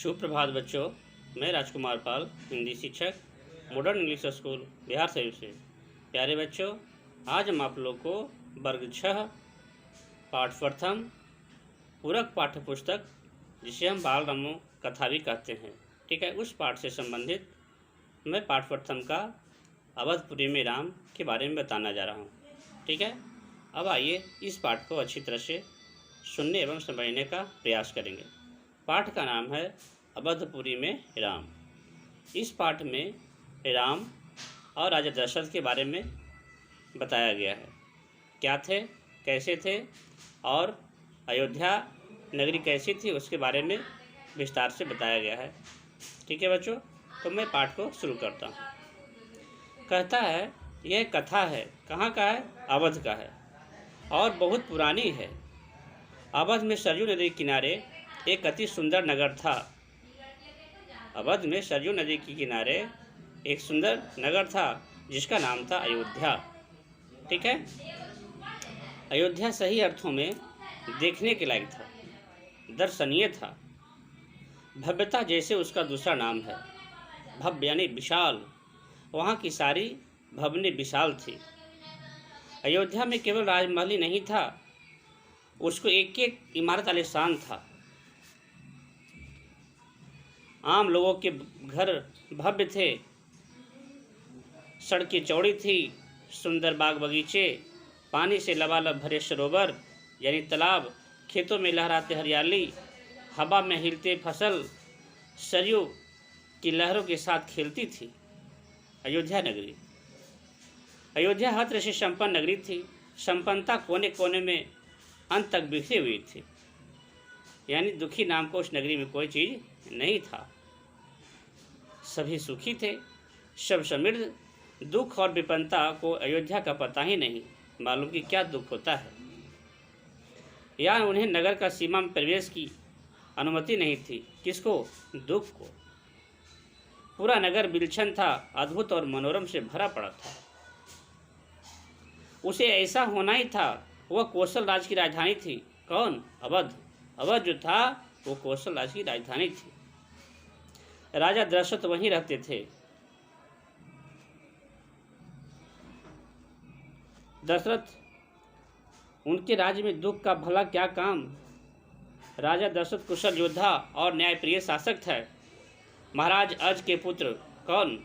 सुप्रभात बच्चों, मैं राजकुमार पाल, हिंदी शिक्षक, modern English school Bihar Sharif से। प्यारे बच्चों, आज हम आप लोग को वर्ग 6 पाठ प्रथम पूरक पाठ्य पुस्तक, जिसे हम बाल रामो कथा भी कहते हैं, ठीक है, उस पाठ से संबंधित मैं पाठ प्रथम का अवधपुरी में राम के बारे में बताना जा रहा हूँ। ठीक है, अब आइए इस पाठ को अच्छी तरह से सुनने एवं समझने का प्रयास करेंगे। पाठ का नाम है अवधपुरी में राम। इस पाठ में राम और राजा दशरथ के बारे में बताया गया है। क्या थे, कैसे थे और अयोध्या नगरी कैसी थी, उसके बारे में विस्तार से बताया गया है। ठीक है बच्चों, तो मैं पाठ को शुरू करता हूँ। कहता है, यह कथा है, कहाँ का है? अवध का है और बहुत पुरानी है। अवध में सरयू नदी के किनारे एक अति सुंदर नगर था। अवध में सरयू नदी के किनारे एक सुंदर नगर था जिसका नाम था अयोध्या। ठीक है, अयोध्या सही अर्थों में देखने के लायक था, दर्शनीय था। भव्यता जैसे उसका दूसरा नाम है। भव्य यानी विशाल, वहाँ की सारी भवनें विशाल थी। अयोध्या में केवल राजमहल ही नहीं था, उसको एक एक इमारत आलीशान था। आम लोगों के घर भव्य थे, सड़कें चौड़ी थी, सुंदर बाग बगीचे, पानी से लबालब भरे सरोवर यानी तालाब, खेतों में लहराते हरियाली, हवा में हिलते फसल सरयू की लहरों के साथ खेलती थी। अयोध्या नगरी, अयोध्या हर तरह से संपन्न नगरी थी। संपन्नता कोने कोने में अंत तक बिखरी हुई थी, यानी दुखी नाम को उस नगरी में कोई चीज़ नहीं था। सभी सुखी थे, सब समृद्ध। दुख और विपन्नता को अयोध्या का पता ही नहीं, मालूम कि क्या दुख होता है। या उन्हें नगर का सीमा में प्रवेश की अनुमति नहीं थी। किसको? दुख को। पूरा नगर विलक्षण था, अद्भुत और मनोरम से भरा पड़ा था। उसे ऐसा होना ही था। वह कौशल राज की राजधानी थी। कौन? अवध। अवध जो था वो कौशल राज की राजधानी थी। राजा दशरथ वहीं रहते थे। दशरथ, उनके राज्य में दुख का भला क्या काम। राजा दशरथ कुशल योद्धा और न्यायप्रिय शासक थे। महाराज अज के पुत्र। कौन?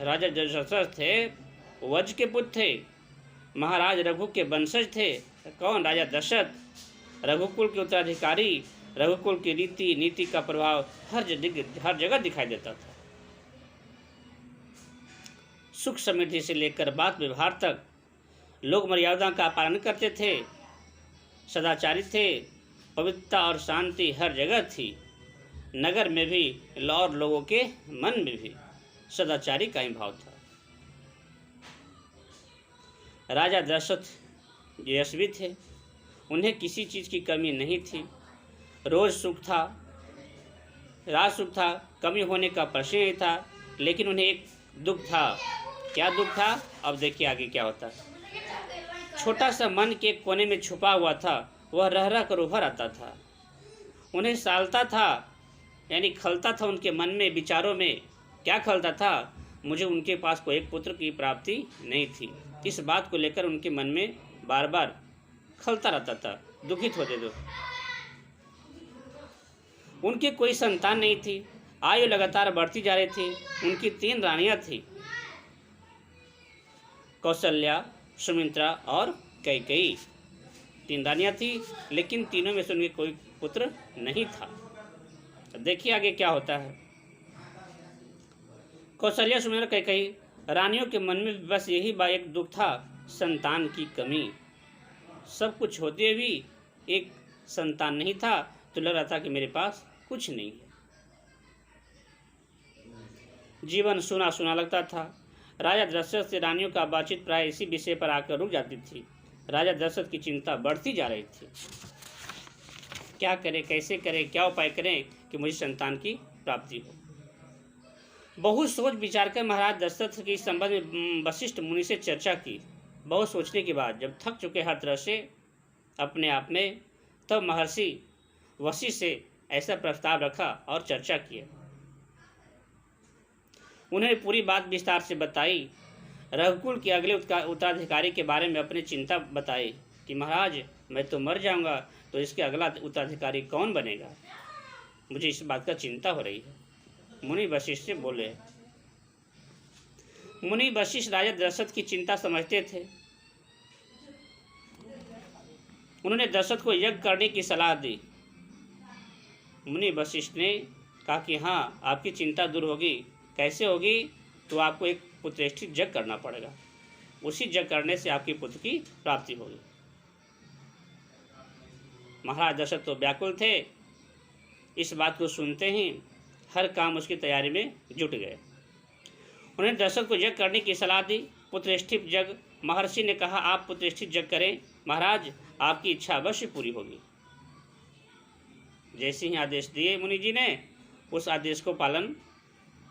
राजा दशरथ थे, वज के पुत्र थे। महाराज रघु के वंशज थे। कौन? राजा दशरथ। रघुकुल के उत्तराधिकारी। रघुकुल की रीति नीति का प्रभाव हर जगह दिखाई देता था। सुख समृद्धि से लेकर बात व्यवहार तक लोग मर्यादा का पालन करते थे, सदाचारी थे। पवित्रता और शांति हर जगह थी। नगर में भी और लोगों के मन में भी सदाचारी का ही भाव था। राजा दशरथ यशस्वी थे, उन्हें किसी चीज़ की कमी नहीं थी। रोज सुख था, राज सुख था, कमी होने का प्रश्न नहीं था। लेकिन उन्हें एक दुख था। क्या दुख था? अब देखिए आगे क्या होता है। छोटा सा मन के कोने में छुपा हुआ था, वह रह रह कर उभर आता था। उन्हें सालता था, यानी खलता था उनके मन में, विचारों में। क्या खलता था? मुझे उनके पास कोई एक पुत्र की प्राप्ति नहीं थी। इस बात को लेकर उनके मन में बार बार खलता रहता था, दुखित होते थे। उनकी कोई संतान नहीं थी। आयु लगातार बढ़ती जा रही थी। उनकी 3 रानियां थी, कौशल्या, सुमित्रा और कैकेयी। 3 रानियां थी, लेकिन तीनों में से उनके कोई पुत्र नहीं था। देखिए आगे क्या होता है। कौशल्या, सुमित्रा, कैकेयी रानियों के मन में बस यही एक दुख था, संतान की कमी। सब कुछ होते भी एक संतान नहीं था, तो लग रहा था कि मेरे पास कुछ नहीं है। जीवन सुना सुना लगता था। राजा दशरथ से रानियों का बातचीत प्राय इसी विषय पर आकर रुक जाती थी। राजा दशरथ की चिंता बढ़ती जा रही थी। क्या करें, कैसे करें, क्या उपाय करें कि मुझे संतान की प्राप्ति हो। बहुत सोच विचार कर महाराज दशरथ के इस संबंध में वशिष्ठ मुनि से चर्चा की। बहुत सोचने के बाद जब थक चुके हर तरह से अपने आप में, तब महर्षि वशिष्ठ से ऐसा प्रस्ताव रखा और चर्चा किया। उन्होंने पूरी बात विस्तार से बताई। रघुकुल के अगले उत्तराधिकारी के बारे में अपनी चिंता बताई कि महाराज, मैं तो मर जाऊंगा, तो इसके अगला उत्तराधिकारी कौन बनेगा? मुझे इस बात का चिंता हो रही है। मुनि वशिष्ठ से बोले। मुनि वशिष्ठ राजा दशरथ की चिंता समझते थे। उन्होंने दशरथ को यज्ञ करने की सलाह दी। मुनि वशिष्ठ ने कहा कि हाँ, आपकी चिंता दूर होगी। कैसे होगी? तो आपको एक पुत्रेष्ठि यज्ञ करना पड़ेगा। उसी यज्ञ करने से आपकी पुत्र की प्राप्ति होगी। महाराज दशरथ तो व्याकुल थे। इस बात को सुनते ही हर काम उसकी तैयारी में जुट गए। उन्होंने दशरथ को यज्ञ करने की सलाह दी। पुत्रेष्ठि यज्ञ। महर्षि ने कहा, आप पुत्रेष्ठि यज्ञ करें, महाराज आपकी इच्छा अवश्य पूरी होगी। जैसे ही आदेश दिए मुनि जी ने, उस आदेश को पालन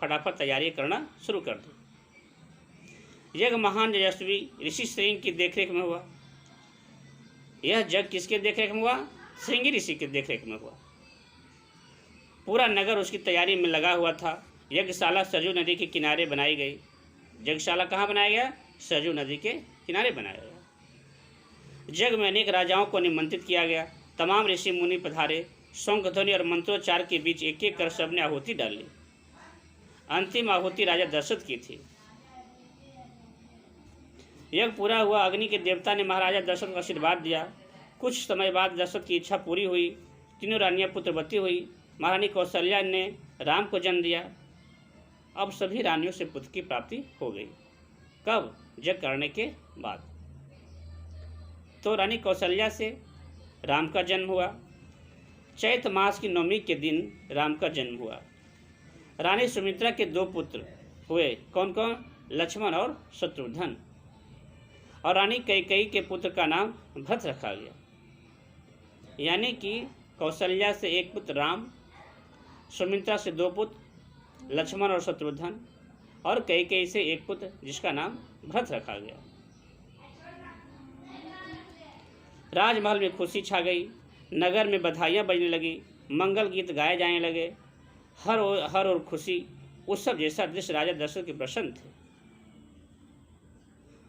फटाफट तैयारी करना शुरू कर दी। यज्ञ महान यशस्वी ऋषि श्रृंग की देखरेख में हुआ। यह यज्ञ किसके देखरेख में हुआ? श्रृंगी ऋषि के देखरेख में हुआ। पूरा नगर उसकी तैयारी में लगा हुआ था। यज्ञशाला सरजू नदी के किनारे बनाई गई। यज्ञशाला कहाँ बनाया गया? सरजू नदी के किनारे बनाया गया। यज्ञ में अनेक राजाओं को निमंत्रित किया गया। तमाम ऋषि मुनि पधारे। शंख ध्वनि और मंत्रोच्चार के बीच एक एक कर सबने आहुति डाल ली। अंतिम आहुति राजा दशरथ की थी। यज्ञ पूरा हुआ। अग्नि के देवता ने महाराजा दशरथ को आशीर्वाद दिया। कुछ समय बाद दशरथ की इच्छा पूरी हुई। तीनों रानियां पुत्रवती हुई। महारानी कौशल्या ने राम को जन्म दिया। अब सभी रानियों से पुत्र की प्राप्ति हो गई। कब? यज्ञ करने के बाद। तो रानी कौशल्या से राम का जन्म हुआ। चैत्र मास की नवमी के दिन राम का जन्म हुआ। रानी सुमित्रा के 2 पुत्र हुए। कौन कौन? लक्ष्मण और शत्रुघ्न। और रानी कैकेयी के पुत्र का नाम भरत रखा गया। यानी कि कौशल्या से 1 पुत्र राम, सुमित्रा से 2 पुत्र लक्ष्मण और शत्रुघ्न, और कैकेयी से 1 पुत्र जिसका नाम भरत रखा गया। राजमहल में खुशी छा गई। नगर में बधाइयाँ बजने लगी। मंगल गीत गाए जाने लगे। हर ओर खुशी, उत्सव जैसा दृश्य राजा दशरथ के प्रसन्न थे।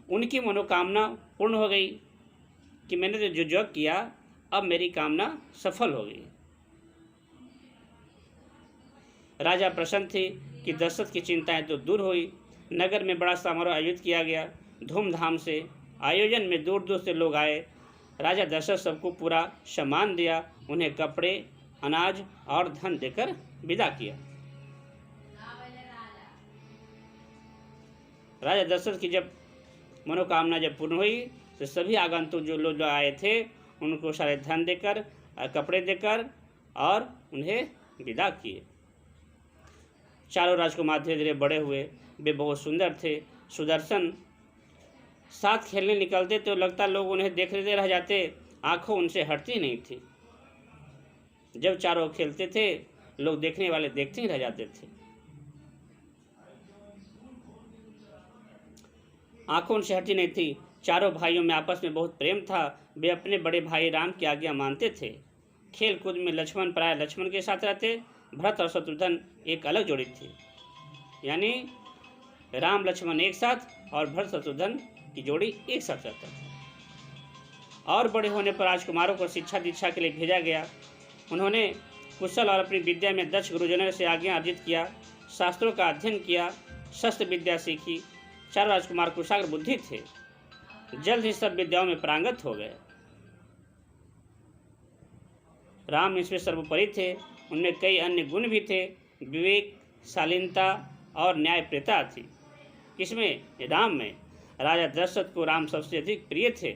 उनकी मनोकामना पूर्ण हो गई कि मैंने जो यज्ञ किया, अब मेरी कामना सफल हो गई। राजा प्रसन्न थे कि दशरथ की चिंताएं तो दूर हुई। नगर में बड़ा समारोह आयोजित किया गया धूमधाम से। आयोजन में दूर दूर से लोग आए। राजा दशरथ सबको पूरा सम्मान दिया। उन्हें कपड़े, अनाज और धन देकर विदा किया। राजा दशरथ की जब मनोकामना जब पूर्ण हुई तो सभी आगंतुक जो लोग आए थे उनको सारे धन देकर, कपड़े देकर और उन्हें विदा किए। चारों राजकुमार धीरे धीरे बड़े हुए। वे बहुत सुंदर थे, सुदर्शन। साथ खेलने निकलते तो लगता लोग उन्हें देखते रह जाते। आंखों उनसे हटती नहीं थी। जब चारों खेलते थे लोग देखने वाले देखते ही रह जाते थे। आंखों उनसे हटती नहीं थी। चारों भाइयों में आपस में बहुत प्रेम था। वे अपने बड़े भाई राम की आज्ञा मानते थे। खेल कूद में लक्ष्मण प्राय लक्ष्मण के साथ रहते। भरत और शत्रुघ्न एक अलग जोड़ी थी। यानी राम लक्ष्मण एक साथ और भरत शत्रुघ्न की जोड़ी एक साथ रहता था। और बड़े होने पर राजकुमारों को शिक्षा दीक्षा के लिए भेजा गया। उन्होंने कुशल और अपनी विद्या में दक्ष गुरुजनों से आज्ञा अर्जित किया। शास्त्रों का अध्ययन किया। शस्त्र विद्या सीखी। चार राजकुमार कुशाग्र बुद्धि थे। जल्द ही सब विद्याओं में पारंगत हो गए। राम इसमें सर्वोपरि थे। उनमें कई अन्य गुण भी थे। विवेक, शालीनता और न्यायप्रियता थी। इसमें राम में राजा दशरथ को राम सबसे अधिक प्रिय थे।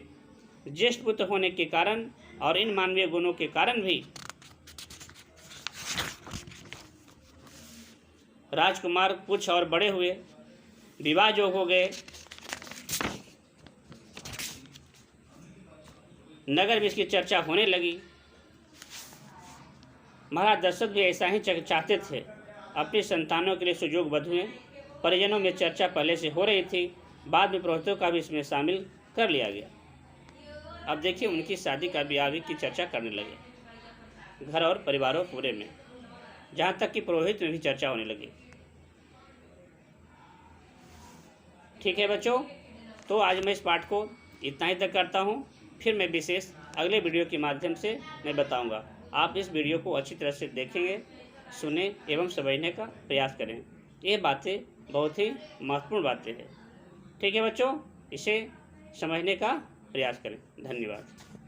ज्येष्ठ पुत्र होने के कारण और इन मानवीय गुणों के कारण भी राजकुमार कुछ और बड़े हुए, विवाह जोग हो गए। नगर में इसकी चर्चा होने लगी। महाराज दशरथ भी ऐसा ही चाहते थे। अपनी संतानों के लिए सुजोग बधुएं, परिजनों में चर्चा पहले से हो रही थी। बाद में पुरोहितों का भी इसमें शामिल कर लिया गया। अब देखिए उनकी शादी का ब्याह की चर्चा करने लगे। घर और परिवारों पूरे में, जहाँ तक कि पुरोहित में भी चर्चा होने लगी। ठीक है बच्चों, तो आज मैं इस पाठ को इतना ही तक करता हूँ। फिर मैं विशेष अगले वीडियो के माध्यम से मैं बताऊँगा। आप इस वीडियो को अच्छी तरह से देखेंगे, सुने एवं समझने का प्रयास करें। ये बातें बहुत ही महत्वपूर्ण बातें हैं। ठीक है बच्चों, इसे समझने का प्रयास करें। धन्यवाद।